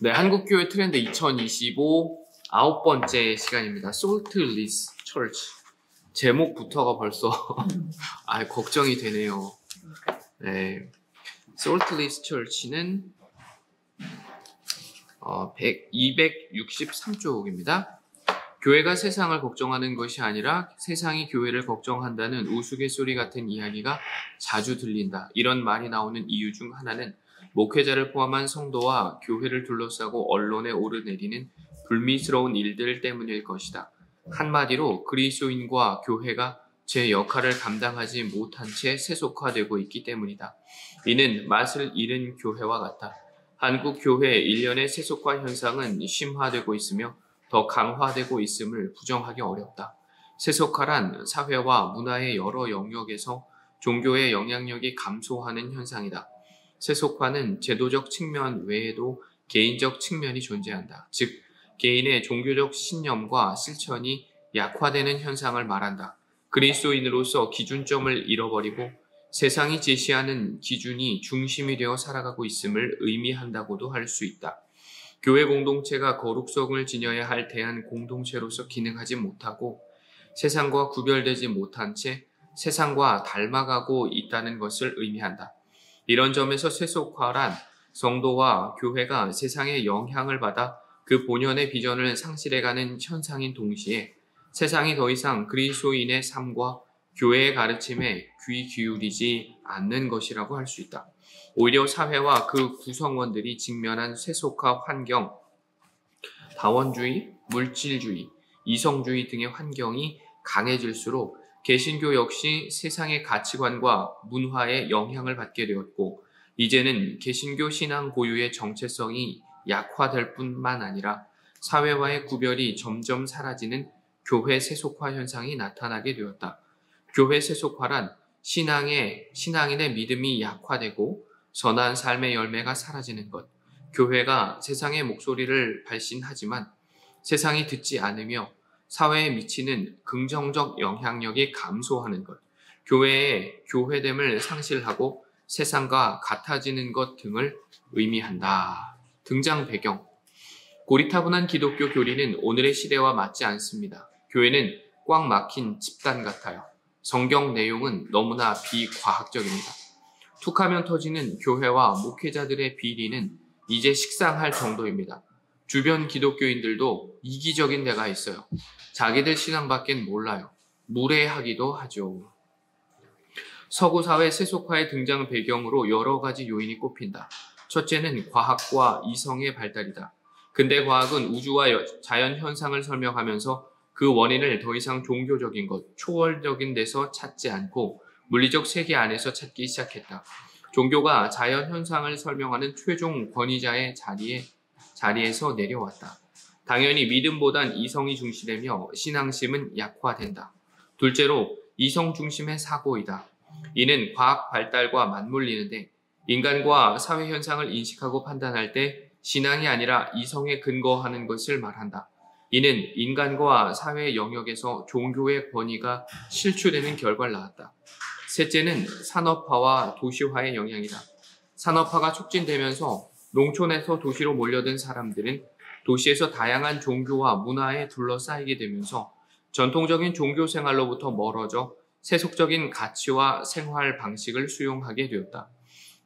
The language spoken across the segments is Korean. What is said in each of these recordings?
네, 한국교회 트렌드 2025 9번째 시간입니다. Saltless Church. 제목부터가 벌써 걱정이 되네요. 네, Saltless Church는 263쪽입니다. 교회가 세상을 걱정하는 것이 아니라 세상이 교회를 걱정한다는 우스갯소리 같은 이야기가 자주 들린다. 이런 말이 나오는 이유 중 하나는 목회자를 포함한 성도와 교회를 둘러싸고 언론에 오르내리는 불미스러운 일들 때문일 것이다. 한마디로 그리스도인과 교회가 제 역할을 감당하지 못한 채 세속화되고 있기 때문이다. 이는 맛을 잃은 교회와 같다. 한국 교회 일련의 세속화 현상은 심화되고 있으며 더 강화되고 있음을 부정하기 어렵다. 세속화란 사회와 문화의 여러 영역에서 종교의 영향력이 감소하는 현상이다. 세속화는 제도적 측면 외에도 개인적 측면이 존재한다. 즉, 개인의 종교적 신념과 실천이 약화되는 현상을 말한다. 그리스도인으로서 기준점을 잃어버리고 세상이 제시하는 기준이 중심이 되어 살아가고 있음을 의미한다고도 할 수 있다. 교회 공동체가 거룩성을 지녀야 할 대한 공동체로서 기능하지 못하고 세상과 구별되지 못한 채 세상과 닮아가고 있다는 것을 의미한다. 이런 점에서 세속화란 성도와 교회가 세상의 영향을 받아 그 본연의 비전을 상실해가는 현상인 동시에 세상이 더 이상 그리스도인의 삶과 교회의 가르침에 귀 기울이지 않는 것이라고 할 수 있다. 오히려 사회와 그 구성원들이 직면한 세속화 환경, 다원주의, 물질주의, 이성주의 등의 환경이 강해질수록 개신교 역시 세상의 가치관과 문화에 영향을 받게 되었고, 이제는 개신교 신앙 고유의 정체성이 약화될 뿐만 아니라 사회와의 구별이 점점 사라지는 교회 세속화 현상이 나타나게 되었다. 교회 세속화란 신앙인의 믿음이 약화되고 선한 삶의 열매가 사라지는 것, 교회가 세상의 목소리를 발신하지만 세상이 듣지 않으며 사회에 미치는 긍정적 영향력이 감소하는 것, 교회의 교회됨을 상실하고 세상과 같아지는 것 등을 의미한다. 등장 배경. 고리타분한 기독교 교리는 오늘의 시대와 맞지 않습니다. 교회는 꽉 막힌 집단 같아요. 성경 내용은 너무나 비과학적입니다. 툭하면 터지는 교회와 목회자들의 비리는 이제 식상할 정도입니다. 주변 기독교인들도 이기적인 데가 있어요. 자기들 신앙밖엔 몰라요. 무례하기도 하죠. 서구 사회 세속화의 등장 배경으로 여러 가지 요인이 꼽힌다. 첫째는 과학과 이성의 발달이다. 근대 과학은 우주와 자연 현상을 설명하면서 그 원인을 더 이상 종교적인 것, 초월적인 데서 찾지 않고 물리적 세계 안에서 찾기 시작했다. 종교가 자연 현상을 설명하는 최종 권위자의 자리에서 내려왔다. 당연히 믿음보단 이성이 중시되며 신앙심은 약화된다. 둘째로 이성 중심의 사고이다. 이는 과학 발달과 맞물리는데 인간과 사회 현상을 인식하고 판단할 때 신앙이 아니라 이성에 근거하는 것을 말한다. 이는 인간과 사회 영역에서 종교의 권위가 실추되는 결과를 낳았다. 셋째는 산업화와 도시화의 영향이다. 산업화가 촉진되면서 농촌에서 도시로 몰려든 사람들은 도시에서 다양한 종교와 문화에 둘러싸이게 되면서 전통적인 종교 생활로부터 멀어져 세속적인 가치와 생활 방식을 수용하게 되었다.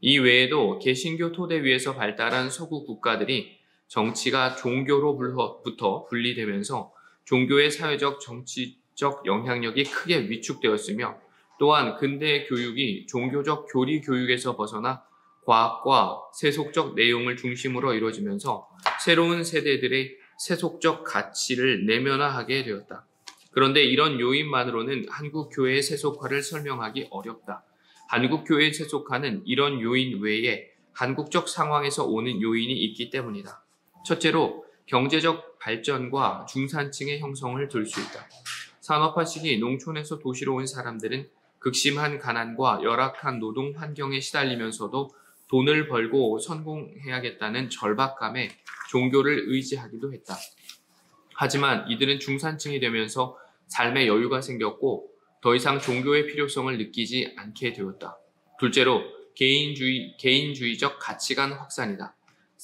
이 외에도 개신교 토대 위에서 발달한 서구 국가들이 정치가 종교로부터 분리되면서 종교의 사회적 정치적 영향력이 크게 위축되었으며 또한 근대 교육이 종교적 교리 교육에서 벗어나 과학과 세속적 내용을 중심으로 이루어지면서 새로운 세대들의 세속적 가치를 내면화하게 되었다. 그런데 이런 요인만으로는 한국 교회의 세속화를 설명하기 어렵다. 한국 교회의 세속화는 이런 요인 외에 한국적 상황에서 오는 요인이 있기 때문이다. 첫째로 경제적 발전과 중산층의 형성을 들 수 있다. 산업화 시기 농촌에서 도시로 온 사람들은 극심한 가난과 열악한 노동 환경에 시달리면서도 돈을 벌고 성공해야겠다는 절박감에 종교를 의지하기도 했다. 하지만 이들은 중산층이 되면서 삶의 여유가 생겼고 더 이상 종교의 필요성을 느끼지 않게 되었다. 둘째로 개인주의적 가치관 확산이다.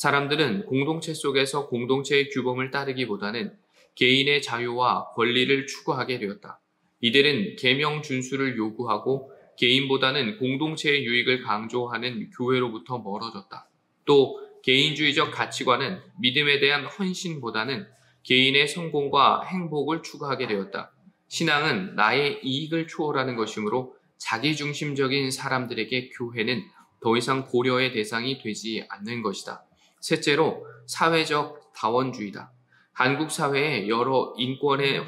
사람들은 공동체 속에서 공동체의 규범을 따르기보다는 개인의 자유와 권리를 추구하게 되었다. 이들은 계명 준수를 요구하고 개인보다는 공동체의 유익을 강조하는 교회로부터 멀어졌다. 또 개인주의적 가치관은 믿음에 대한 헌신보다는 개인의 성공과 행복을 추구하게 되었다. 신앙은 나의 이익을 초월하는 것이므로 자기중심적인 사람들에게 교회는 더 이상 고려의 대상이 되지 않는 것이다. 셋째로 사회적 다원주의다. 한국 사회의 여러 인권의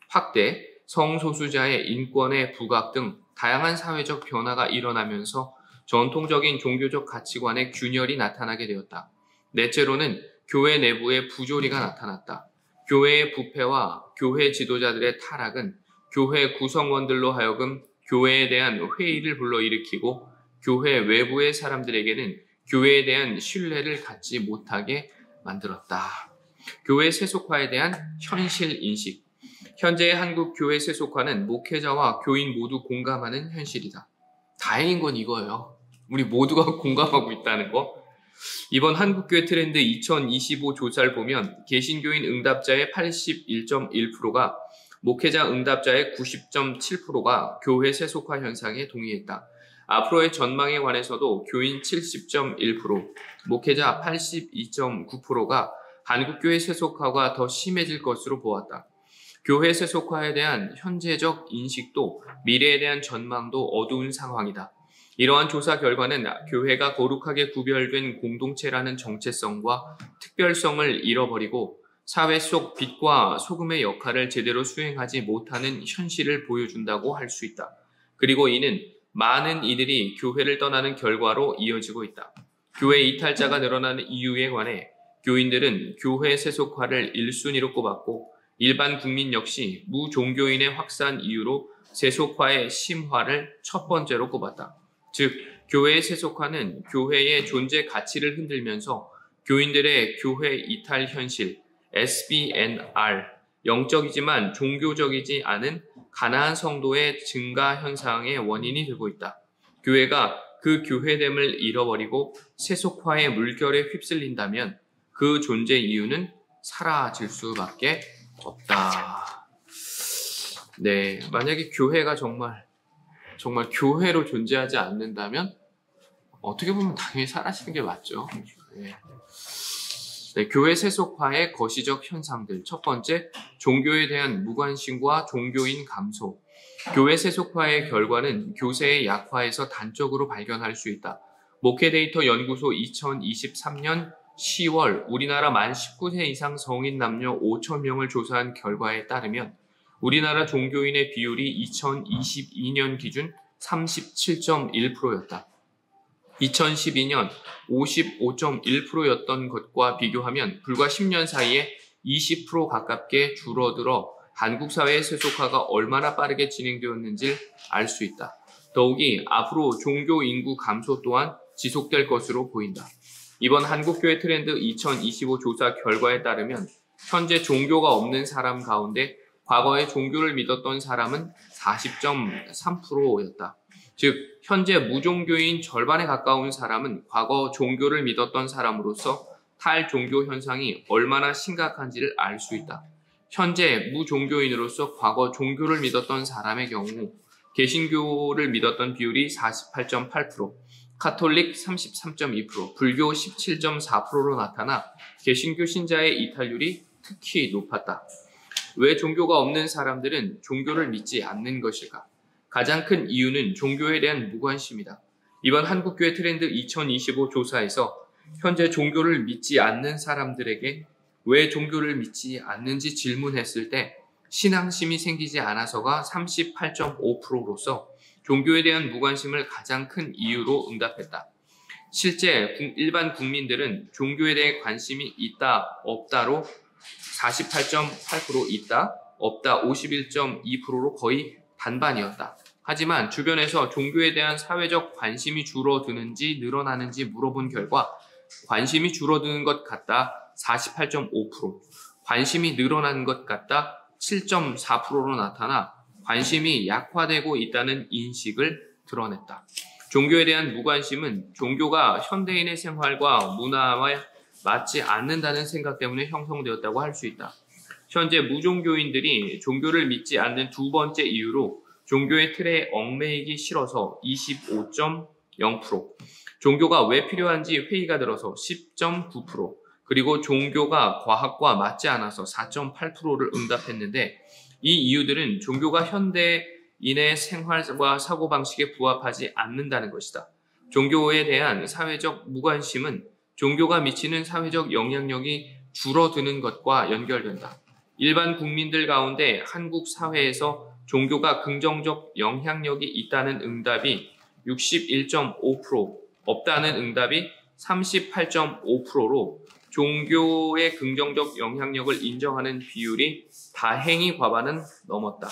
확대, 성소수자의 인권의 부각 등 다양한 사회적 변화가 일어나면서 전통적인 종교적 가치관의 균열이 나타나게 되었다. 넷째로는 교회 내부의 부조리가 나타났다. 교회의 부패와 교회 지도자들의 타락은 교회 구성원들로 하여금 교회에 대한 회의를 불러일으키고 교회 외부의 사람들에게는 교회에 대한 신뢰를 갖지 못하게 만들었다. 교회 세속화에 대한 현실 인식. 현재의 한국 교회 세속화는 목회자와 교인 모두 공감하는 현실이다. 다행인 건 이거예요. 우리 모두가 공감하고 있다는 거. 이번 한국교회 트렌드 2025 조사를 보면 개신교인 응답자의 81.1%가 목회자 응답자의 90.7%가 교회 세속화 현상에 동의했다. 앞으로의 전망에 관해서도 교인 70.1%, 목회자 82.9%가 한국교회 세속화가 더 심해질 것으로 보았다. 교회 세속화에 대한 현재적 인식도 미래에 대한 전망도 어두운 상황이다. 이러한 조사 결과는 교회가 거룩하게 구별된 공동체라는 정체성과 특별성을 잃어버리고 사회 속 빛과 소금의 역할을 제대로 수행하지 못하는 현실을 보여준다고 할 수 있다. 그리고 이는 많은 이들이 교회를 떠나는 결과로 이어지고 있다. 교회 이탈자가 늘어나는 이유에 관해 교인들은 교회 세속화를 1순위로 꼽았고 일반 국민 역시 무종교인의 확산 이유로 세속화의 심화를 첫 번째로 꼽았다. 즉, 교회의 세속화는 교회의 존재 가치를 흔들면서 교인들의 교회 이탈 현실, SBNR, 영적이지만 종교적이지 않은 가나안 성도의 증가 현상의 원인이 되고 있다. 교회가 그 교회됨을 잃어버리고 세속화의 물결에 휩쓸린다면 그 존재 이유는 사라질 수밖에 없다. 네, 만약에 교회가 정말 교회로 존재하지 않는다면 어떻게 보면 당연히 사라지는 게 맞죠. 네, 교회 세속화의 거시적 현상들. 첫 번째, 종교에 대한 무관심과 종교인 감소. 교회 세속화의 결과는 교세의 약화에서 단적으로 발견할 수 있다. 목회데이터 연구소 2023년 10월 우리나라 만 19세 이상 성인 남녀 5,000명을 조사한 결과에 따르면 우리나라 종교인의 비율이 2022년 기준 37.1%였다. 2012년 55.1%였던 것과 비교하면 불과 10년 사이에 20% 가깝게 줄어들어 한국 사회의 세속화가 얼마나 빠르게 진행되었는지를 알 수 있다. 더욱이 앞으로 종교 인구 감소 또한 지속될 것으로 보인다. 이번 한국교회 트렌드 2025 조사 결과에 따르면 현재 종교가 없는 사람 가운데 과거에 종교를 믿었던 사람은 40.3%였다. 즉, 현재 무종교인 절반에 가까운 사람은 과거 종교를 믿었던 사람으로서 탈종교 현상이 얼마나 심각한지를 알 수 있다. 현재 무종교인으로서 과거 종교를 믿었던 사람의 경우 개신교를 믿었던 비율이 48.8%, 카톨릭 33.2%, 불교 17.4%로 나타나 개신교 신자의 이탈률이 특히 높았다. 왜 종교가 없는 사람들은 종교를 믿지 않는 것일까? 가장 큰 이유는 종교에 대한 무관심이다. 이번 한국교회 트렌드 2025 조사에서 현재 종교를 믿지 않는 사람들에게 왜 종교를 믿지 않는지 질문했을 때 신앙심이 생기지 않아서가 38.5%로서 종교에 대한 무관심을 가장 큰 이유로 응답했다. 실제 일반 국민들은 종교에 대해 관심이 있다, 없다로 48.8% 있다, 없다 51.2%로 거의 반반이었다. 하지만 주변에서 종교에 대한 사회적 관심이 줄어드는지 늘어나는지 물어본 결과 관심이 줄어드는 것 같다 48.5%, 관심이 늘어나는 것 같다 7.4%로 나타나 관심이 약화되고 있다는 인식을 드러냈다. 종교에 대한 무관심은 종교가 현대인의 생활과 문화와 맞지 않는다는 생각 때문에 형성되었다고 할 수 있다. 현재 무종교인들이 종교를 믿지 않는 두 번째 이유로 종교의 틀에 얽매이기 싫어서 25.0%, 종교가 왜 필요한지 회의가 들어서 10.9%, 그리고 종교가 과학과 맞지 않아서 4.8%를 응답했는데 이 이유들은 종교가 현대인의 생활과 사고방식에 부합하지 않는다는 것이다. 종교에 대한 사회적 무관심은 종교가 미치는 사회적 영향력이 줄어드는 것과 연결된다. 일반 국민들 가운데 한국 사회에서 종교가 긍정적 영향력이 있다는 응답이 61.5%, 없다는 응답이 38.5%로 종교의 긍정적 영향력을 인정하는 비율이 다행히 과반은 넘었다.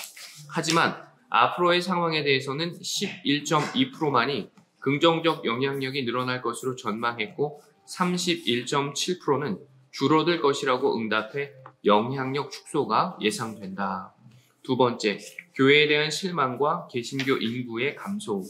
하지만 앞으로의 상황에 대해서는 11.2%만이 긍정적 영향력이 늘어날 것으로 전망했고 31.7%는 줄어들 것이라고 응답해 영향력 축소가 예상된다. 두 번째, 교회에 대한 실망과 개신교 인구의 감소.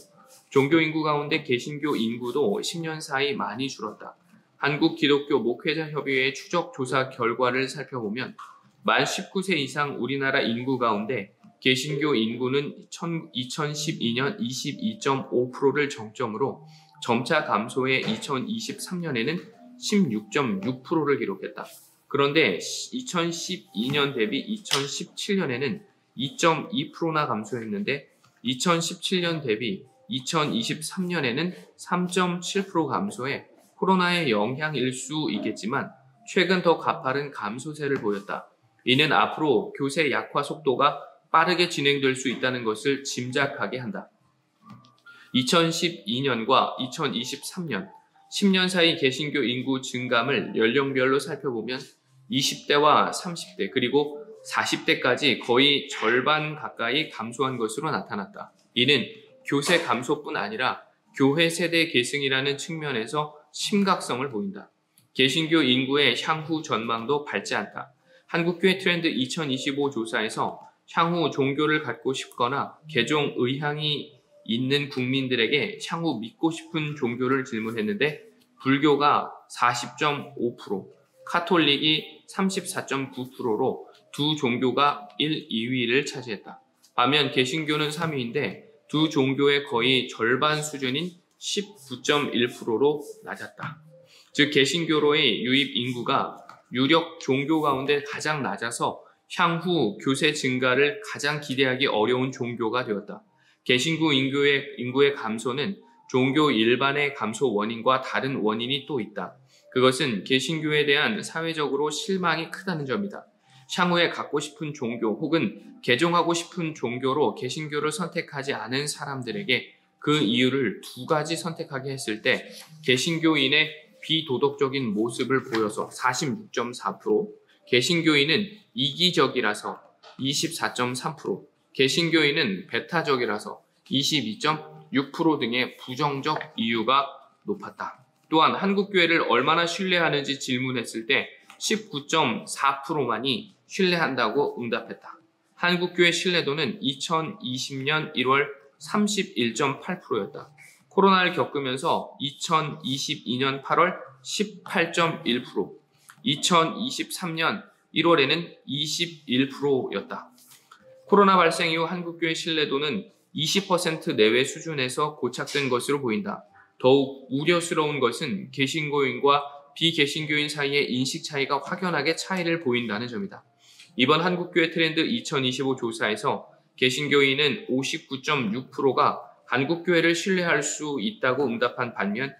종교 인구 가운데 개신교 인구도 10년 사이 많이 줄었다. 한국 기독교 목회자 협의회의 추적 조사 결과를 살펴보면 만 19세 이상 우리나라 인구 가운데 개신교 인구는 2012년 22.5%를 정점으로 점차 감소해 2023년에는 16.6%를 기록했다. 그런데 2012년 대비 2017년에는 2.2%나 감소했는데 2017년 대비 2023년에는 3.7% 감소해 코로나의 영향일 수 있겠지만 최근 더 가파른 감소세를 보였다. 이는 앞으로 교세 약화 속도가 빠르게 진행될 수 있다는 것을 짐작하게 한다. 2012년과 2023년, 10년 사이 개신교 인구 증감을 연령별로 살펴보면 20대와 30대 그리고 40대까지 거의 절반 가까이 감소한 것으로 나타났다. 이는 교세 감소뿐 아니라 교회 세대 계승이라는 측면에서 심각성을 보인다. 개신교 인구의 향후 전망도 밝지 않다. 한국교회 트렌드 2025 조사에서 향후 종교를 갖고 싶거나 개종 의향이 있는 국민들에게 향후 믿고 싶은 종교를 질문했는데 불교가 40.5%, 카톨릭이 34.9%로 두 종교가 1, 2위를 차지했다. 반면 개신교는 3위인데 두 종교의 거의 절반 수준인 19.1%로 낮았다. 즉 개신교로의 유입 인구가 유력 종교 가운데 가장 낮아서 향후 교세 증가를 가장 기대하기 어려운 종교가 되었다. 개신교 인구의 감소는 종교 일반의 감소 원인과 다른 원인이 또 있다. 그것은 개신교에 대한 사회적으로 실망이 크다는 점이다. 향후에 갖고 싶은 종교 혹은 개종하고 싶은 종교로 개신교를 선택하지 않은 사람들에게 그 이유를 두 가지 선택하게 했을 때 개신교인의 비도덕적인 모습을 보여서 46.4%, 개신교인은 이기적이라서 24.3%, 개신교인은 배타적이라서 22.6% 등의 부정적 이유가 높았다. 또한 한국교회를 얼마나 신뢰하는지 질문했을 때 19.4%만이 신뢰한다고 응답했다. 한국교회 신뢰도는 2020년 1월 31.8%였다. 코로나를 겪으면서 2022년 8월 18.1%, 2023년 1월에는 21%였다. 코로나 발생 이후 한국교회 신뢰도는 20% 내외 수준에서 고착된 것으로 보인다. 더욱 우려스러운 것은 개신교인과 비개신교인 사이의 인식 차이가 확연하게 차이를 보인다는 점이다. 이번 한국교회 트렌드 2025 조사에서 개신교인은 59.6%가 한국교회를 신뢰할 수 있다고 응답한 반면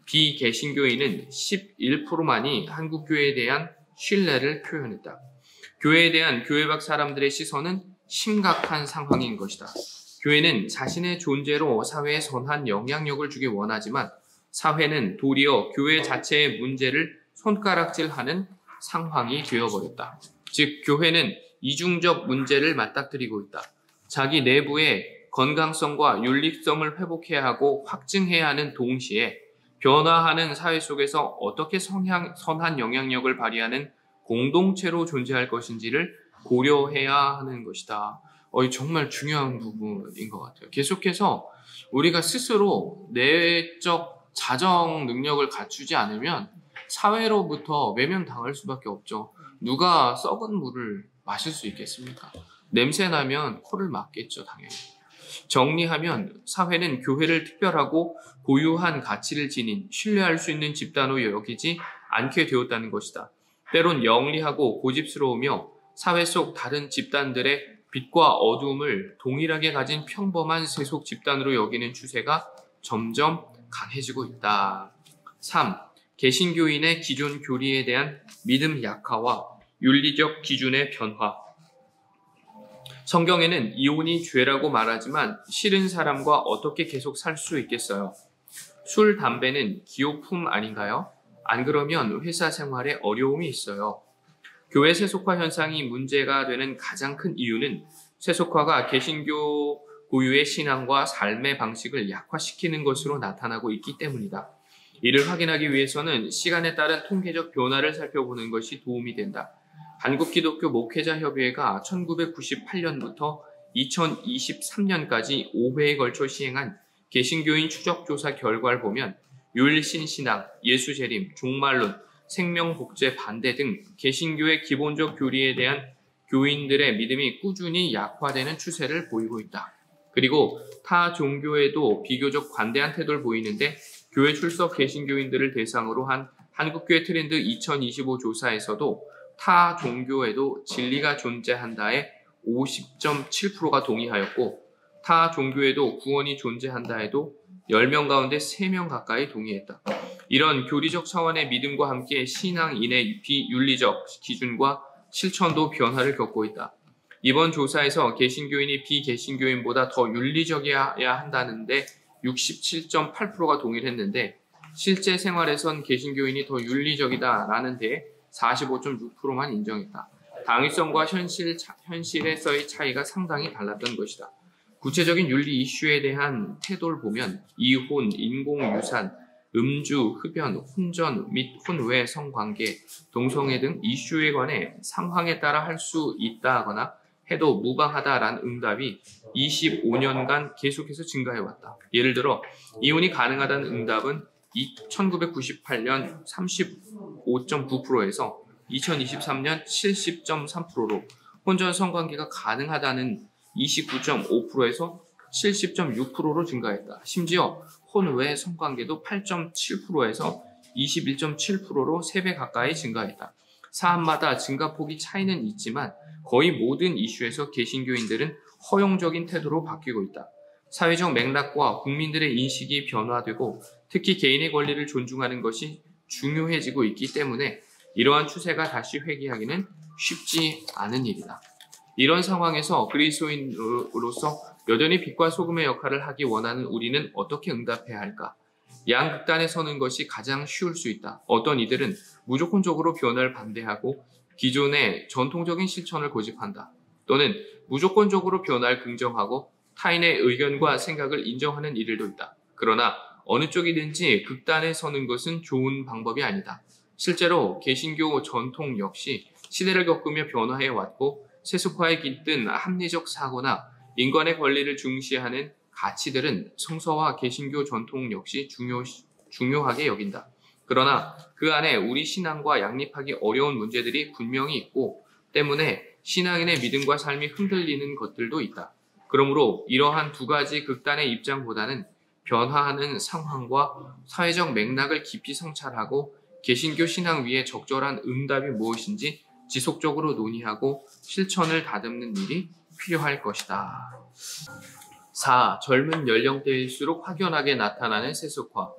비개신교인은 11%만이 한국교회에 대한 신뢰를 표현했다. 교회에 대한 교회 밖 사람들의 시선은 심각한 상황인 것이다. 교회는 자신의 존재로 사회에 선한 영향력을 주기 원하지만 사회는 도리어 교회 자체의 문제를 손가락질하는 상황이 되어버렸다. 즉 교회는 이중적 문제를 맞닥뜨리고 있다. 자기 내부의 건강성과 윤리성을 회복해야 하고 확증해야 하는 동시에 변화하는 사회 속에서 어떻게 선한 영향력을 발휘하는 공동체로 존재할 것인지를 고려해야 하는 것이다. 정말 중요한 부분인 것 같아요. 계속해서 우리가 스스로 내적 자정 능력을 갖추지 않으면 사회로부터 외면당할 수밖에 없죠. 누가 썩은 물을 마실 수 있겠습니까? 냄새 나면 코를 막겠죠, 당연히. 정리하면 사회는 교회를 특별하고 고유한 가치를 지닌 신뢰할 수 있는 집단으로 여기지 않게 되었다는 것이다. 때론 영리하고 고집스러우며 사회 속 다른 집단들의 빛과 어둠을 동일하게 가진 평범한 세속 집단으로 여기는 추세가 점점 강해지고 있다. 3. 개신교인의 기존 교리에 대한 믿음 약화와 윤리적 기준의 변화. 성경에는 이혼이 죄라고 말하지만 싫은 사람과 어떻게 계속 살 수 있겠어요? 술, 담배는 기호품 아닌가요? 안 그러면 회사 생활에 어려움이 있어요. 교회 세속화 현상이 문제가 되는 가장 큰 이유는 세속화가 개신교 고유의 신앙과 삶의 방식을 약화시키는 것으로 나타나고 있기 때문이다. 이를 확인하기 위해서는 시간에 따른 통계적 변화를 살펴보는 것이 도움이 된다. 한국기독교 목회자협의회가 1998년부터 2023년까지 5회에 걸쳐 시행한 개신교인 추적조사 결과를 보면 율신신앙, 예수재림, 종말론, 생명복제 반대 등 개신교의 기본적 교리에 대한 교인들의 믿음이 꾸준히 약화되는 추세를 보이고 있다. 그리고 타 종교에도 비교적 관대한 태도를 보이는데 교회 출석 개신교인들을 대상으로 한 한국교회 트렌드 2025 조사에서도 타 종교에도 진리가 존재한다에 50.7%가 동의하였고 타 종교에도 구원이 존재한다에도 10명 가운데 3명 가까이 동의했다. 이런 교리적 차원의 믿음과 함께 신앙인의 비윤리적 기준과 실천도 변화를 겪고 있다. 이번 조사에서 개신교인이 비개신교인보다 더 윤리적이어야 한다는데 67.8%가 동의를 했는데 실제 생활에선 개신교인이 더 윤리적이다라는 데 45.6%만 인정했다. 당위성과 현실에서의 차이가 상당히 달랐던 것이다. 구체적인 윤리 이슈에 대한 태도를 보면 이혼, 인공유산, 음주, 흡연, 혼전 및 혼외 성관계, 동성애 등 이슈에 관해 상황에 따라 할 수 있다거나 해도 무방하다라는 응답이 25년간 계속해서 증가해왔다. 예를 들어 이혼이 가능하다는 응답은 1998년 35.9%에서 2023년 70.3%로 혼전 성관계가 가능하다는 29.5%에서 70.6%로 증가했다. 심지어 혼외 성관계도 8.7%에서 21.7%로 3배 가까이 증가했다. 사안마다 증가폭이 차이는 있지만 거의 모든 이슈에서 개신교인들은 허용적인 태도로 바뀌고 있다. 사회적 맥락과 국민들의 인식이 변화되고 특히 개인의 권리를 존중하는 것이 중요해지고 있기 때문에 이러한 추세가 다시 회귀하기는 쉽지 않은 일이다. 이런 상황에서 그리스도인으로서 여전히 빛과 소금의 역할을 하기 원하는 우리는 어떻게 응답해야 할까? 양극단에 서는 것이 가장 쉬울 수 있다. 어떤 이들은 무조건적으로 변화를 반대하고 기존의 전통적인 실천을 고집한다. 또는 무조건적으로 변화를 긍정하고 타인의 의견과 생각을 인정하는 이들도 있다. 그러나 어느 쪽이든지 극단에 서는 것은 좋은 방법이 아니다. 실제로 개신교 전통 역시 시대를 겪으며 변화해 왔고 세속화에 깃든 합리적 사고나 인간의 권리를 중시하는 가치들은 성서와 개신교 전통 역시 중요하게 여긴다. 그러나 그 안에 우리 신앙과 양립하기 어려운 문제들이 분명히 있고 때문에 신앙인의 믿음과 삶이 흔들리는 것들도 있다. 그러므로 이러한 두 가지 극단의 입장보다는 변화하는 상황과 사회적 맥락을 깊이 성찰하고 개신교 신앙 위에 적절한 응답이 무엇인지 지속적으로 논의하고 실천을 다듬는 일이 필요할 것이다. 4. 젊은 연령대일수록 확연하게 나타나는 세속화.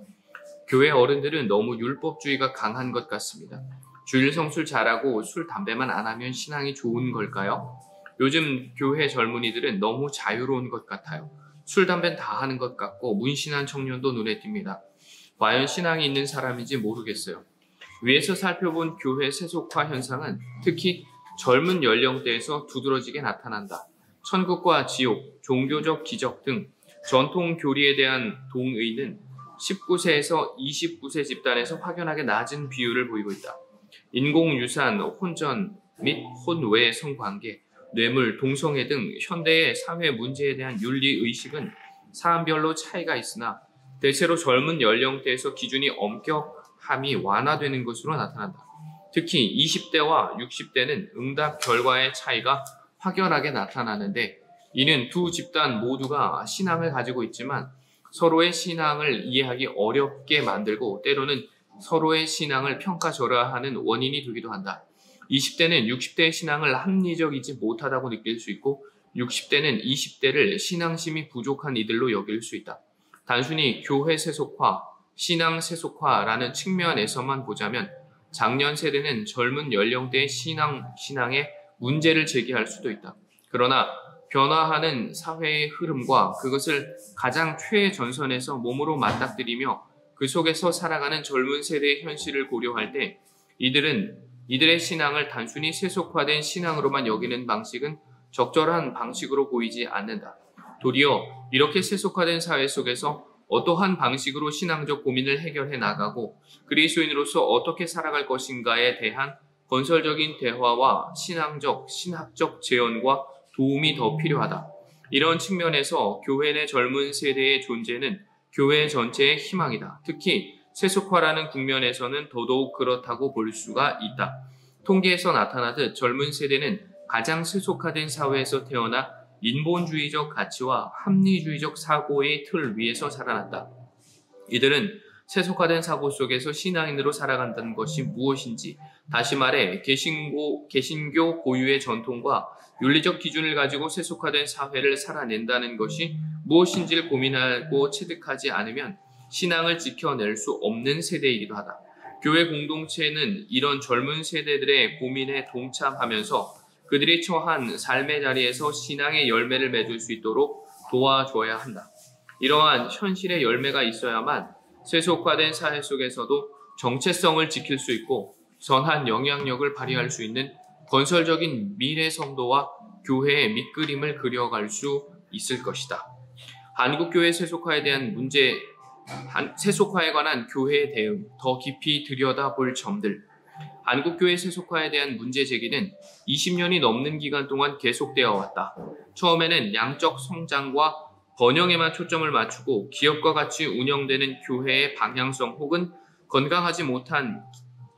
교회 어른들은 너무 율법주의가 강한 것 같습니다. 주일 성술 잘하고 술, 담배만 안 하면 신앙이 좋은 걸까요? 요즘 교회 젊은이들은 너무 자유로운 것 같아요. 술, 담배는 다 하는 것 같고 문신한 청년도 눈에 띕니다. 과연 신앙이 있는 사람인지 모르겠어요. 위에서 살펴본 교회 세속화 현상은 특히 젊은 연령대에서 두드러지게 나타난다. 천국과 지옥, 종교적 기적 등 전통 교리에 대한 동의는 19세에서 29세 집단에서 확연하게 낮은 비율을 보이고 있다. 인공유산, 혼전 및 혼외 성관계, 뇌물, 동성애 등 현대의 사회 문제에 대한 윤리의식은 사람별로 차이가 있으나 대체로 젊은 연령대에서 기준이 엄격함이 완화되는 것으로 나타난다. 특히 20대와 60대는 응답 결과의 차이가 확연하게 나타나는데 이는 두 집단 모두가 신앙을 가지고 있지만 서로의 신앙을 이해하기 어렵게 만들고 때로는 서로의 신앙을 평가절하하는 원인이 되기도 한다. 20대는 60대의 신앙을 합리적이지 못하다고 느낄 수 있고 60대는 20대를 신앙심이 부족한 이들로 여길 수 있다. 단순히 교회 세속화, 신앙 세속화라는 측면에서만 보자면 장년 세대는 젊은 연령대의 신앙에 문제를 제기할 수도 있다. 그러나 변화하는 사회의 흐름과 그것을 가장 최전선에서 몸으로 맞닥뜨리며 그 속에서 살아가는 젊은 세대의 현실을 고려할 때 이들의 신앙을 단순히 세속화된 신앙으로만 여기는 방식은 적절한 방식으로 보이지 않는다. 도리어 이렇게 세속화된 사회 속에서 어떠한 방식으로 신앙적 고민을 해결해 나가고 그리스도인으로서 어떻게 살아갈 것인가에 대한 건설적인 대화와 신학적 재현과 도움이 더 필요하다. 이런 측면에서 교회 내 젊은 세대의 존재는 교회 전체의 희망이다. 특히 세속화라는 국면에서는 더더욱 그렇다고 볼 수가 있다. 통계에서 나타나듯 젊은 세대는 가장 세속화된 사회에서 태어나 인본주의적 가치와 합리주의적 사고의 틀 위에서 살아났다. 이들은 세속화된 사고 속에서 신앙인으로 살아간다는 것이 무엇인지, 다시 말해 개신교 고유의 전통과 윤리적 기준을 가지고 세속화된 사회를 살아낸다는 것이 무엇인지를 고민하고 체득하지 않으면 신앙을 지켜낼 수 없는 세대이기도 하다. 교회 공동체는 이런 젊은 세대들의 고민에 동참하면서 그들이 처한 삶의 자리에서 신앙의 열매를 맺을 수 있도록 도와줘야 한다. 이러한 현실의 열매가 있어야만 세속화된 사회 속에서도 정체성을 지킬 수 있고 선한 영향력을 발휘할 수 있는 건설적인 미래 성도와 교회의 밑그림을 그려갈 수 있을 것이다. 한국교회 세속화에 관한 교회의 대응, 더 깊이 들여다볼 점들. 한국교회 세속화에 대한 문제 제기는 20년이 넘는 기간 동안 계속되어 왔다. 처음에는 양적 성장과 번영에만 초점을 맞추고 기업과 같이 운영되는 교회의 방향성 혹은 건강하지 못한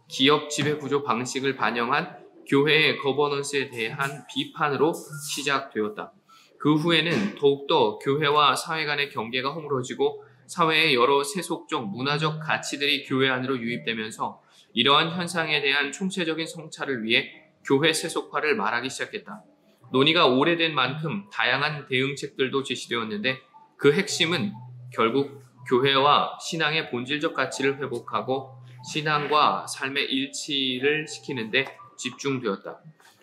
기업 지배구조 방식을 반영한 교회의 거버넌스에 대한 비판으로 시작되었다. 그 후에는 더욱더 교회와 사회 간의 경계가 허물어지고 사회의 여러 세속적 문화적 가치들이 교회 안으로 유입되면서 이러한 현상에 대한 총체적인 성찰을 위해 교회 세속화를 말하기 시작했다. 논의가 오래된 만큼 다양한 대응책들도 제시되었는데 그 핵심은 결국 교회와 신앙의 본질적 가치를 회복하고 신앙과 삶의 일치를 시키는 데 집중되었다.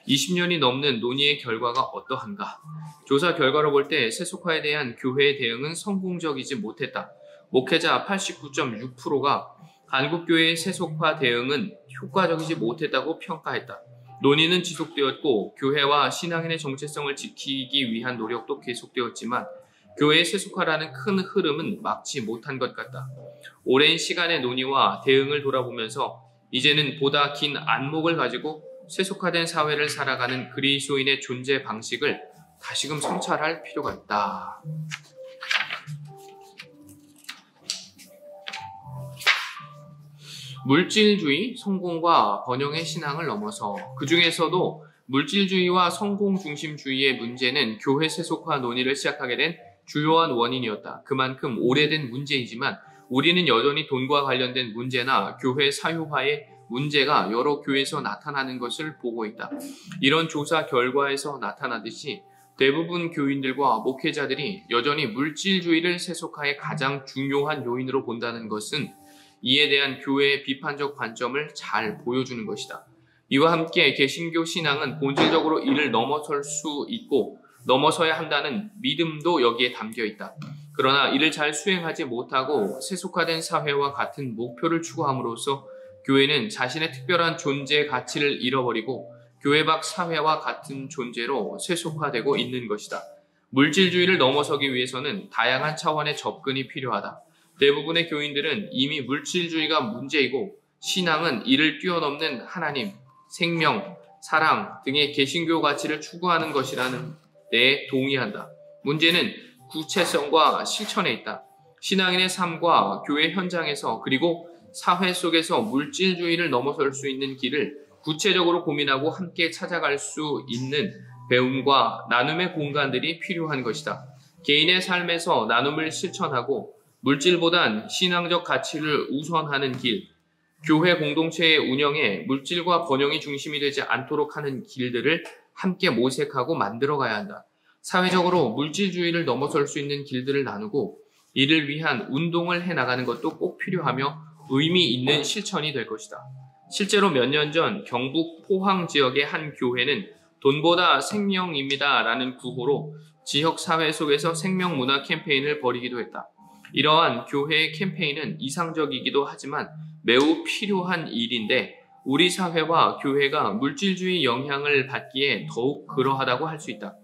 20년이 넘는 논의의 결과가 어떠한가? 조사 결과로 볼 때 세속화에 대한 교회의 대응은 성공적이지 못했다. 목회자 89.6%가 한국교회의 세속화 대응은 효과적이지 못했다고 평가했다. 논의는 지속되었고 교회와 신앙인의 정체성을 지키기 위한 노력도 계속되었지만 교회의 세속화라는 큰 흐름은 막지 못한 것 같다. 오랜 시간의 논의와 대응을 돌아보면서 이제는 보다 긴 안목을 가지고 세속화된 사회를 살아가는 그리스도인의 존재 방식을 다시금 성찰할 필요가 있다. 물질주의, 성공과 번영의 신앙을 넘어서 그 중에서도 물질주의와 성공 중심주의의 문제는 교회 세속화 논의를 시작하게 된 주요한 원인이었다. 그만큼 오래된 문제이지만 우리는 여전히 돈과 관련된 문제나 교회 사유화의 문제가 여러 교회에서 나타나는 것을 보고 있다. 이런 조사 결과에서 나타나듯이 대부분 교인들과 목회자들이 여전히 물질주의를 세속화의 가장 중요한 요인으로 본다는 것은 이에 대한 교회의 비판적 관점을 잘 보여주는 것이다. 이와 함께 개신교 신앙은 본질적으로 이를 넘어설 수 있고 넘어서야 한다는 믿음도 여기에 담겨 있다. 그러나 이를 잘 수행하지 못하고 세속화된 사회와 같은 목표를 추구함으로써 교회는 자신의 특별한 존재 가치를 잃어버리고 교회 밖 사회와 같은 존재로 세속화되고 있는 것이다. 물질주의를 넘어서기 위해서는 다양한 차원의 접근이 필요하다. 대부분의 교인들은 이미 물질주의가 문제이고 신앙은 이를 뛰어넘는 하나님, 생명, 사랑 등의 개신교 가치를 추구하는 것이라는 데 동의한다. 문제는 구체성과 실천에 있다. 신앙인의 삶과 교회 현장에서 그리고 사회 속에서 물질주의를 넘어설 수 있는 길을 구체적으로 고민하고 함께 찾아갈 수 있는 배움과 나눔의 공간들이 필요한 것이다. 개인의 삶에서 나눔을 실천하고 물질보단 신앙적 가치를 우선하는 길, 교회 공동체의 운영에 물질과 번영이 중심이 되지 않도록 하는 길들을 함께 모색하고 만들어가야 한다. 사회적으로 물질주의를 넘어설 수 있는 길들을 나누고 이를 위한 운동을 해나가는 것도 꼭 필요하며 의미 있는 실천이 될 것이다. 실제로 몇 년 전 경북 포항 지역의 한 교회는 돈보다 생명입니다 라는 구호로 지역 사회 속에서 생명문화 캠페인을 벌이기도 했다. 이러한 교회의 캠페인은 이상적이기도 하지만 매우 필요한 일인데 우리 사회와 교회가 물질주의 영향을 받기에 더욱 그러하다고 할 수 있다.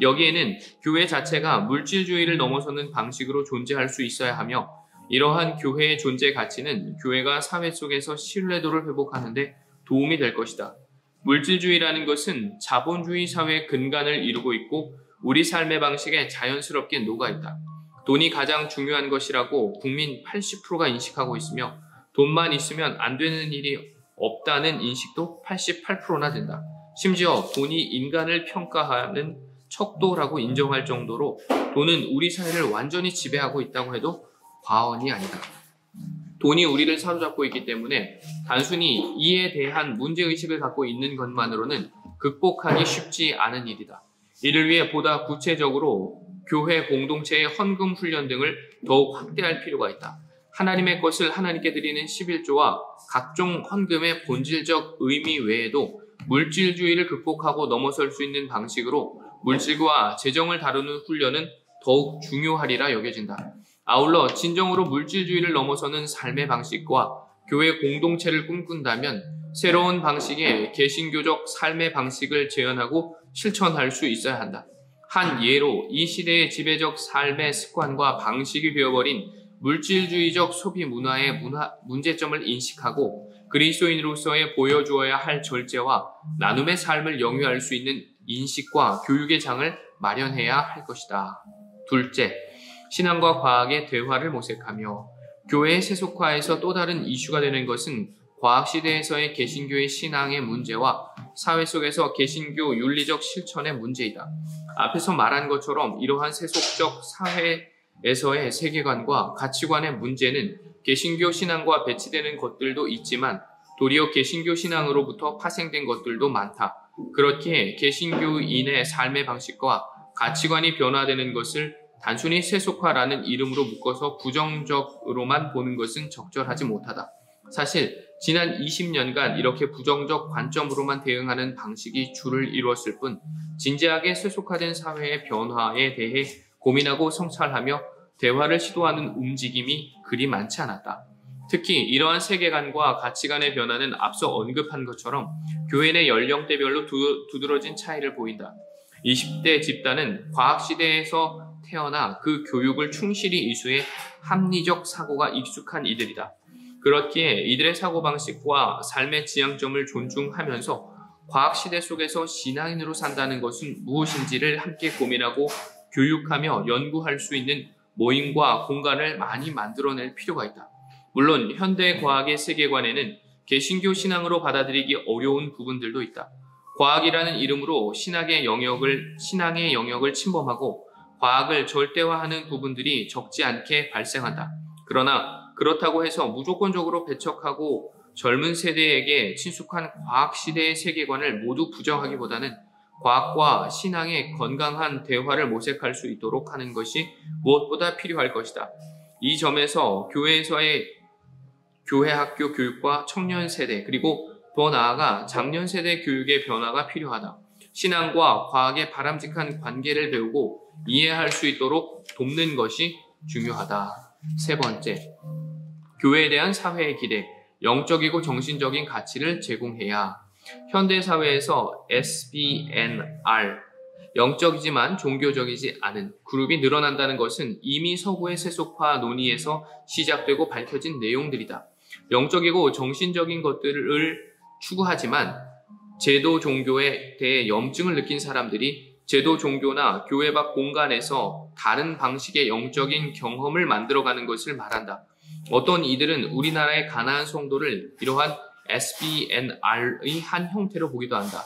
여기에는 교회 자체가 물질주의를 넘어서는 방식으로 존재할 수 있어야 하며 이러한 교회의 존재 가치는 교회가 사회 속에서 신뢰도를 회복하는 데 도움이 될 것이다. 물질주의라는 것은 자본주의 사회의 근간을 이루고 있고 우리 삶의 방식에 자연스럽게 녹아있다. 돈이 가장 중요한 것이라고 국민 80%가 인식하고 있으며 돈만 있으면 안 되는 일이 없다는 인식도 88%나 된다. 심지어 돈이 인간을 평가하는 척도라고 인정할 정도로 돈은 우리 사회를 완전히 지배하고 있다고 해도 과언이 아니다. 돈이 우리를 사로잡고 있기 때문에 단순히 이에 대한 문제의식을 갖고 있는 것만으로는 극복하기 쉽지 않은 일이다. 이를 위해 보다 구체적으로 교회 공동체의 헌금 훈련 등을 더욱 확대할 필요가 있다. 하나님의 것을 하나님께 드리는 11조와 각종 헌금의 본질적 의미 외에도 물질주의를 극복하고 넘어설 수 있는 방식으로 물질과 재정을 다루는 훈련은 더욱 중요하리라 여겨진다. 아울러 진정으로 물질주의를 넘어서는 삶의 방식과 교회 공동체를 꿈꾼다면 새로운 방식의 개신교적 삶의 방식을 재현하고 실천할 수 있어야 한다. 한 예로 이 시대의 지배적 삶의 습관과 방식이 되어버린 물질주의적 소비 문화의 문제점을 인식하고 그리스도인으로서의 보여주어야 할 절제와 나눔의 삶을 영위할 수 있는 인식과 교육의 장을 마련해야 할 것이다. 둘째, 신앙과 과학의 대화를 모색하며 교회의 세속화에서 또 다른 이슈가 되는 것은 과학시대에서의 개신교의 신앙의 문제와 사회 속에서 개신교 윤리적 실천의 문제이다. 앞에서 말한 것처럼 이러한 세속적 사회에서의 세계관과 가치관의 문제는 개신교 신앙과 배치되는 것들도 있지만 도리어 개신교 신앙으로부터 파생된 것들도 많다. 그렇기에 개신교인의 삶의 방식과 가치관이 변화되는 것을 단순히 세속화라는 이름으로 묶어서 부정적으로만 보는 것은 적절하지 못하다. 사실 지난 20년간 이렇게 부정적 관점으로만 대응하는 방식이 주를 이루었을 뿐 진지하게 세속화된 사회의 변화에 대해 고민하고 성찰하며 대화를 시도하는 움직임이 그리 많지 않았다. 특히 이러한 세계관과 가치관의 변화는 앞서 언급한 것처럼 교회 내 연령대별로 두드러진 차이를 보인다. 20대 집단은 과학시대에서 태어나 그 교육을 충실히 이수해 합리적 사고가 익숙한 이들이다. 그렇기에 이들의 사고방식과 삶의 지향점을 존중하면서 과학시대 속에서 신앙인으로 산다는 것은 무엇인지를 함께 고민하고 교육하며 연구할 수 있는 모임과 공간을 많이 만들어낼 필요가 있다. 물론 현대 과학의 세계관에는 개신교 신앙으로 받아들이기 어려운 부분들도 있다. 과학이라는 이름으로 신앙의 영역을 침범하고 과학을 절대화하는 부분들이 적지 않게 발생한다. 그러나 그렇다고 해서 무조건적으로 배척하고 젊은 세대에게 친숙한 과학시대의 세계관을 모두 부정하기보다는 과학과 신앙의 건강한 대화를 모색할 수 있도록 하는 것이 무엇보다 필요할 것이다. 이 점에서 교회에서의 교회학교 교육과 청년 세대 그리고 더 나아가 장년 세대 교육의 변화가 필요하다. 신앙과 과학의 바람직한 관계를 배우고 이해할 수 있도록 돕는 것이 중요하다. 세 번째, 교회에 대한 사회의 기대, 영적이고 정신적인 가치를 제공해야. 현대사회에서 SBNR, 영적이지만 종교적이지 않은 그룹이 늘어난다는 것은 이미 서구의 세속화 논의에서 시작되고 밝혀진 내용들이다. 영적이고 정신적인 것들을 추구하지만 제도 종교에 대해 염증을 느낀 사람들이 제도 종교나 교회 밖 공간에서 다른 방식의 영적인 경험을 만들어가는 것을 말한다. 어떤 이들은 우리나라의 가나안 성도를 이러한 SBNR의 한 형태로 보기도 한다.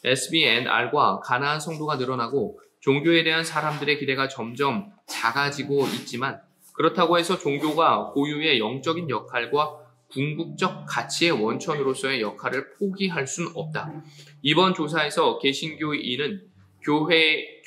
SBNR과 가나안 성도가 늘어나고 종교에 대한 사람들의 기대가 점점 작아지고 있지만 그렇다고 해서 종교가 고유의 영적인 역할과 궁극적 가치의 원천으로서의 역할을 포기할 수는 없다. 이번 조사에서 개신교인은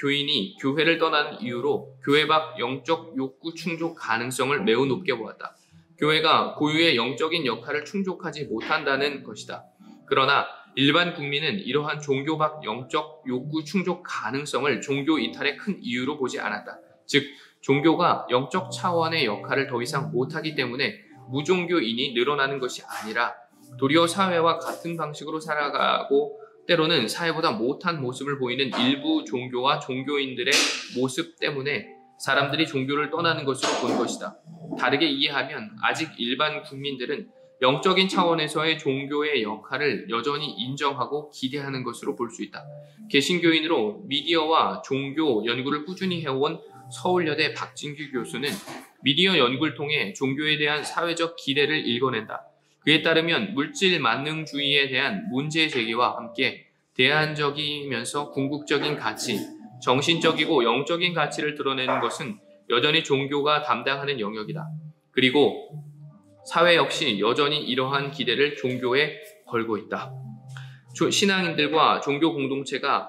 교인이 교회를 떠나는 이유로 교회 밖 영적 욕구 충족 가능성을 매우 높게 보았다. 교회가 고유의 영적인 역할을 충족하지 못한다는 것이다. 그러나 일반 국민은 이러한 종교 밖 영적 욕구 충족 가능성을 종교 이탈의 큰 이유로 보지 않았다. 즉, 종교가 영적 차원의 역할을 더 이상 못하기 때문에 무종교인이 늘어나는 것이 아니라 도리어 사회와 같은 방식으로 살아가고 때로는 사회보다 못한 모습을 보이는 일부 종교와 종교인들의 모습 때문에 사람들이 종교를 떠나는 것으로 본 것이다. 다르게 이해하면 아직 일반 국민들은 영적인 차원에서의 종교의 역할을 여전히 인정하고 기대하는 것으로 볼 수 있다. 개신교인으로 미디어와 종교 연구를 꾸준히 해온 서울여대 박진규 교수는 미디어 연구를 통해 종교에 대한 사회적 기대를 읽어낸다. 그에 따르면 물질 만능주의에 대한 문제 제기와 함께 대안적이면서 궁극적인 가치, 정신적이고 영적인 가치를 드러내는 것은 여전히 종교가 담당하는 영역이다. 그리고 사회 역시 여전히 이러한 기대를 종교에 걸고 있다. 신앙인들과 종교 공동체가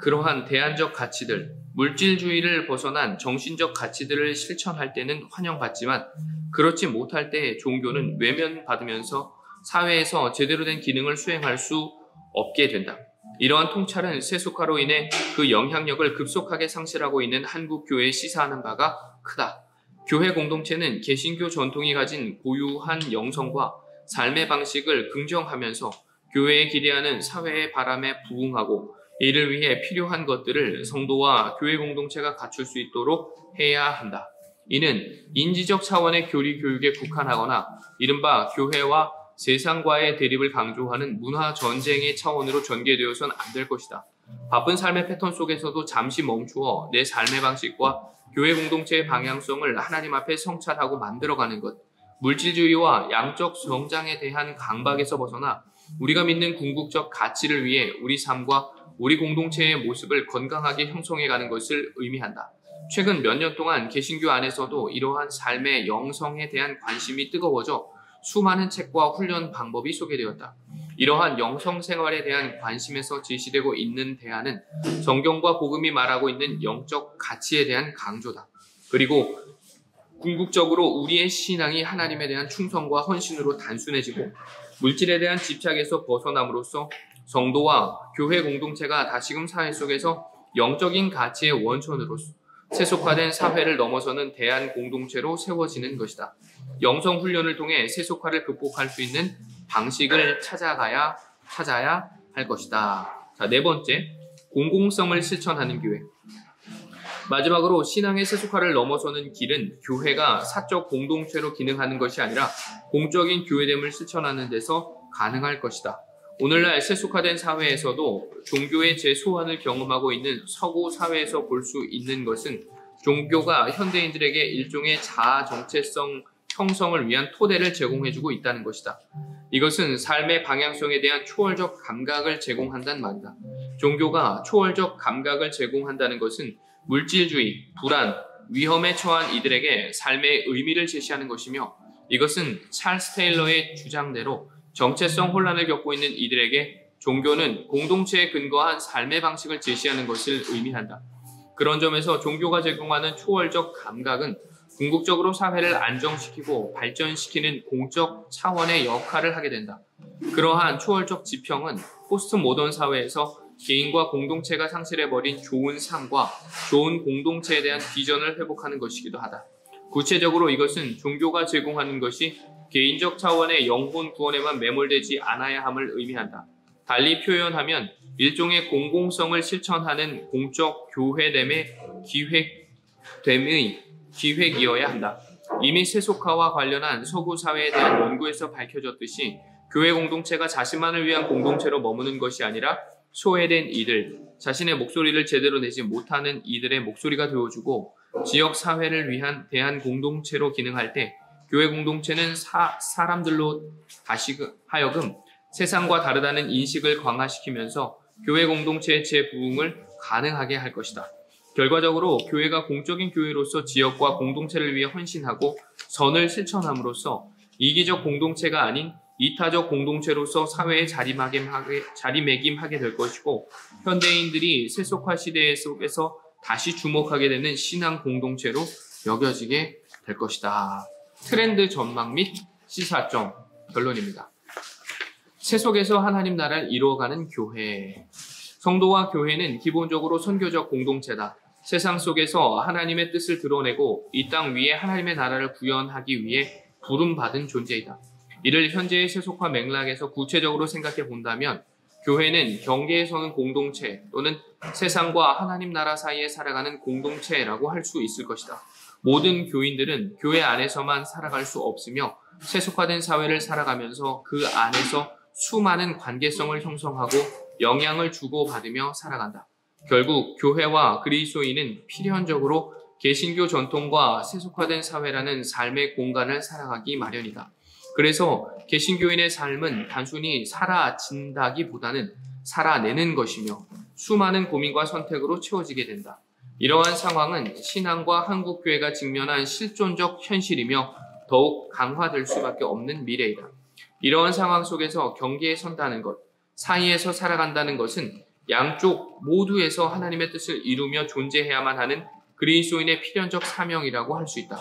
그러한 대안적 가치들, 물질주의를 벗어난 정신적 가치들을 실천할 때는 환영받지만 그렇지 못할 때 종교는 외면받으면서 사회에서 제대로 된 기능을 수행할 수 없게 된다. 이러한 통찰은 세속화로 인해 그 영향력을 급속하게 상실하고 있는 한국 교회에 시사하는 바가 크다. 교회 공동체는 개신교 전통이 가진 고유한 영성과 삶의 방식을 긍정하면서 교회에 기대하는 사회의 바람에 부응하고 이를 위해 필요한 것들을 성도와 교회 공동체가 갖출 수 있도록 해야 한다. 이는 인지적 차원의 교리 교육에 국한하거나 이른바 교회와 세상과의 대립을 강조하는 문화 전쟁의 차원으로 전개되어서는 안 될 것이다. 바쁜 삶의 패턴 속에서도 잠시 멈추어 내 삶의 방식과 교회 공동체의 방향성을 하나님 앞에 성찰하고 만들어가는 것, 물질주의와 양적 성장에 대한 강박에서 벗어나 우리가 믿는 궁극적 가치를 위해 우리 삶과 우리 공동체의 모습을 건강하게 형성해가는 것을 의미한다. 최근 몇 년 동안 개신교 안에서도 이러한 삶의 영성에 대한 관심이 뜨거워져 수많은 책과 훈련 방법이 소개되었다. 이러한 영성 생활에 대한 관심에서 제시되고 있는 대안은 성경과 복음이 말하고 있는 영적 가치에 대한 강조다. 그리고 궁극적으로 우리의 신앙이 하나님에 대한 충성과 헌신으로 단순해지고 물질에 대한 집착에서 벗어남으로써 성도와 교회 공동체가 다시금 사회 속에서 영적인 가치의 원천으로 세속화된 사회를 넘어서는 대안 공동체로 세워지는 것이다. 영성 훈련을 통해 세속화를 극복할 수 있는 방식을 찾아야 할 것이다. 자, 네 번째, 공공성을 실천하는 교회. 마지막으로 신앙의 세속화를 넘어서는 길은 교회가 사적 공동체로 기능하는 것이 아니라 공적인 교회됨을 실천하는 데서 가능할 것이다. 오늘날 세속화된 사회에서도 종교의 재소환을 경험하고 있는 서구 사회에서 볼 수 있는 것은 종교가 현대인들에게 일종의 자아 정체성 형성을 위한 토대를 제공해주고 있다는 것이다. 이것은 삶의 방향성에 대한 초월적 감각을 제공한다는 말이다. 종교가 초월적 감각을 제공한다는 것은 물질주의, 불안, 위험에 처한 이들에게 삶의 의미를 제시하는 것이며 이것은 찰스 테일러의 주장대로 정체성 혼란을 겪고 있는 이들에게 종교는 공동체에 근거한 삶의 방식을 제시하는 것을 의미한다. 그런 점에서 종교가 제공하는 초월적 감각은 궁극적으로 사회를 안정시키고 발전시키는 공적 차원의 역할을 하게 된다. 그러한 초월적 지평은 포스트 모던 사회에서 개인과 공동체가 상실해버린 좋은 삶과 좋은 공동체에 대한 비전을 회복하는 것이기도 하다. 구체적으로 이것은 종교가 제공하는 것이 개인적 차원의 영혼 구원에만 매몰되지 않아야 함을 의미한다. 달리 표현하면 일종의 공공성을 실천하는 공적 교회됨의 기획이어야 한다. 이미 세속화와 관련한 서구 사회에 대한 연구에서 밝혀졌듯이 교회 공동체가 자신만을 위한 공동체로 머무는 것이 아니라 소외된 이들, 자신의 목소리를 제대로 내지 못하는 이들의 목소리가 되어주고 지역 사회를 위한 대한 공동체로 기능할 때 교회 공동체는 사람들로 다시 하여금 세상과 다르다는 인식을 강화시키면서 교회 공동체의 재부흥을 가능하게 할 것이다. 결과적으로 교회가 공적인 교회로서 지역과 공동체를 위해 헌신하고 선을 실천함으로써 이기적 공동체가 아닌 이타적 공동체로서 사회에 자리매김하게 될 것이고 현대인들이 세속화 시대 속에서 다시 주목하게 되는 신앙 공동체로 여겨지게 될 것이다. 트렌드 전망 및 시사점 결론입니다. 세속에서 하나님 나라를 이루어가는 교회. 성도와 교회는 기본적으로 선교적 공동체다. 세상 속에서 하나님의 뜻을 드러내고 이 땅 위에 하나님의 나라를 구현하기 위해 부름받은 존재이다. 이를 현재의 세속화 맥락에서 구체적으로 생각해 본다면 교회는 경계에 서는 공동체 또는 세상과 하나님 나라 사이에 살아가는 공동체라고 할 수 있을 것이다. 모든 교인들은 교회 안에서만 살아갈 수 없으며 세속화된 사회를 살아가면서 그 안에서 수많은 관계성을 형성하고 영향을 주고받으며 살아간다. 결국 교회와 그리스도인은 필연적으로 개신교 전통과 세속화된 사회라는 삶의 공간을 살아가기 마련이다. 그래서 개신교인의 삶은 단순히 살아진다기보다는 살아내는 것이며 수많은 고민과 선택으로 채워지게 된다. 이러한 상황은 신앙과 한국교회가 직면한 실존적 현실이며 더욱 강화될 수밖에 없는 미래이다. 이러한 상황 속에서 경계에 선다는 것, 사이에서 살아간다는 것은 양쪽 모두에서 하나님의 뜻을 이루며 존재해야만 하는 그리스도인의 필연적 사명이라고 할 수 있다.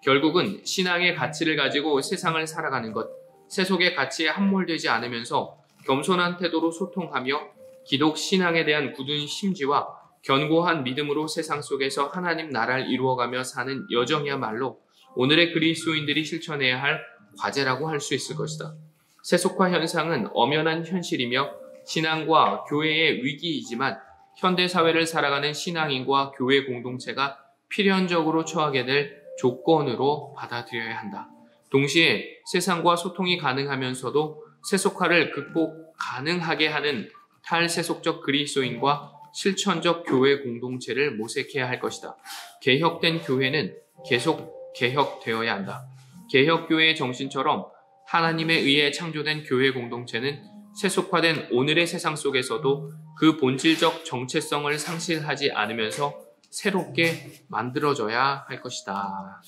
결국은 신앙의 가치를 가지고 세상을 살아가는 것, 세속의 가치에 함몰되지 않으면서 겸손한 태도로 소통하며 기독 신앙에 대한 굳은 심지와 견고한 믿음으로 세상 속에서 하나님 나라를 이루어가며 사는 여정이야말로 오늘의 그리스도인들이 실천해야 할 과제라고 할 수 있을 것이다. 세속화 현상은 엄연한 현실이며 신앙과 교회의 위기이지만 현대사회를 살아가는 신앙인과 교회 공동체가 필연적으로 처하게 될 조건으로 받아들여야 한다. 동시에 세상과 소통이 가능하면서도 세속화를 극복 가능하게 하는 탈세속적 그리스도인과 실천적 교회 공동체를 모색해야 할 것이다. 개혁된 교회는 계속 개혁되어야 한다. 개혁교회의 정신처럼 하나님에 의해 창조된 교회 공동체는 세속화된 오늘의 세상 속에서도 그 본질적 정체성을 상실하지 않으면서 새롭게 만들어져야 할 것이다.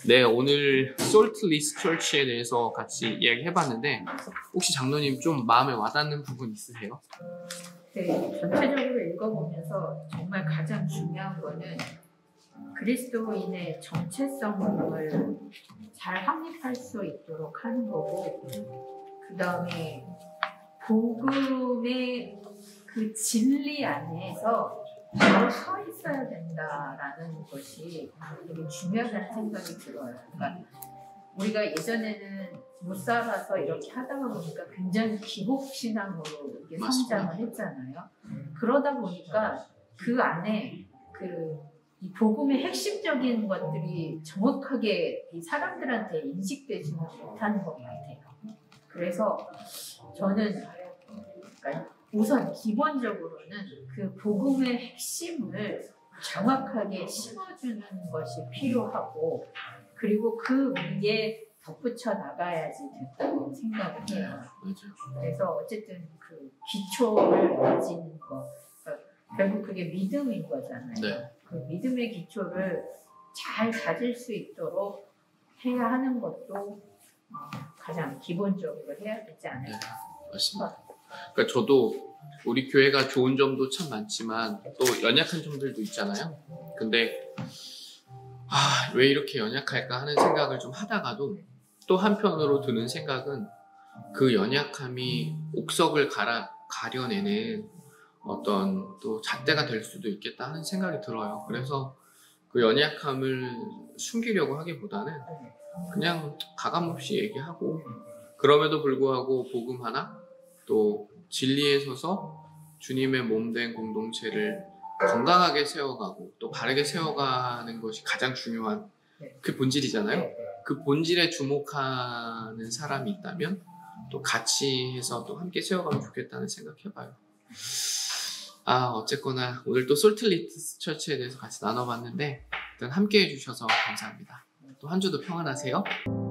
네, 오늘 솔트리스 처치에 대해서 같이 이야기해봤는데 혹시 장로님 좀 마음에 와닿는 부분 있으세요? 네, 전체적으로 읽어보면서 정말 가장 중요한 거는 그리스도인의 정체성을 잘 확립할 수 있도록 하는 거고, 그 다음에 복음의 그 진리 안에서 바로 서 있어야 된다라는 것이 되게 중요하다는 생각이 들어요. 그러니까 우리가 예전에는 못 살아서 이렇게 하다가 보니까 굉장히 기복신앙으로 이게 성장을 했잖아요. 그러다 보니까 그 안에 이 복음의 핵심적인 것들이 정확하게 이 사람들한테 인식되지는 못하는 것 같아요. 그래서 저는 그러니까 우선 기본적으로는 그 복음의 핵심을 정확하게 심어주는 것이 필요하고, 그리고 그 위에 덧붙여 나가야지 된다고 생각을 해요. 그래서 어쨌든 그 기초를 가지는 거, 그러니까 결국 그게 믿음인 거잖아요. 네. 그 믿음의 기초를 잘 가질 수 있도록 해야 하는 것도 가장 기본적으로 해야 되지 않을까. 네, 맞습니다. 그러니까 저도 우리 교회가 좋은 점도 참 많지만 또 연약한 점들도 있잖아요. 근데 왜 이렇게 연약할까 하는 생각을 좀 하다가도 또 한편으로 드는 생각은 그 연약함이 옥석을 가려내는 어떤 또 잣대가 될 수도 있겠다 하는 생각이 들어요. 그래서 그 연약함을 숨기려고 하기보다는 그냥 가감없이 얘기하고, 그럼에도 불구하고 복음 하나 또 진리에 서서 주님의 몸된 공동체를 건강하게 세워가고 또 바르게 세워가는 것이 가장 중요한 네. 그 본질이잖아요. 네. 그 본질에 주목하는 사람이 있다면 또 같이 해서 또 함께 세워가면 좋겠다는 생각해봐요. 어쨌거나 오늘 또 솔트리트 처치에 대해서 같이 나눠봤는데 일단 함께 해주셔서 감사합니다. 또 한 주도 평안하세요.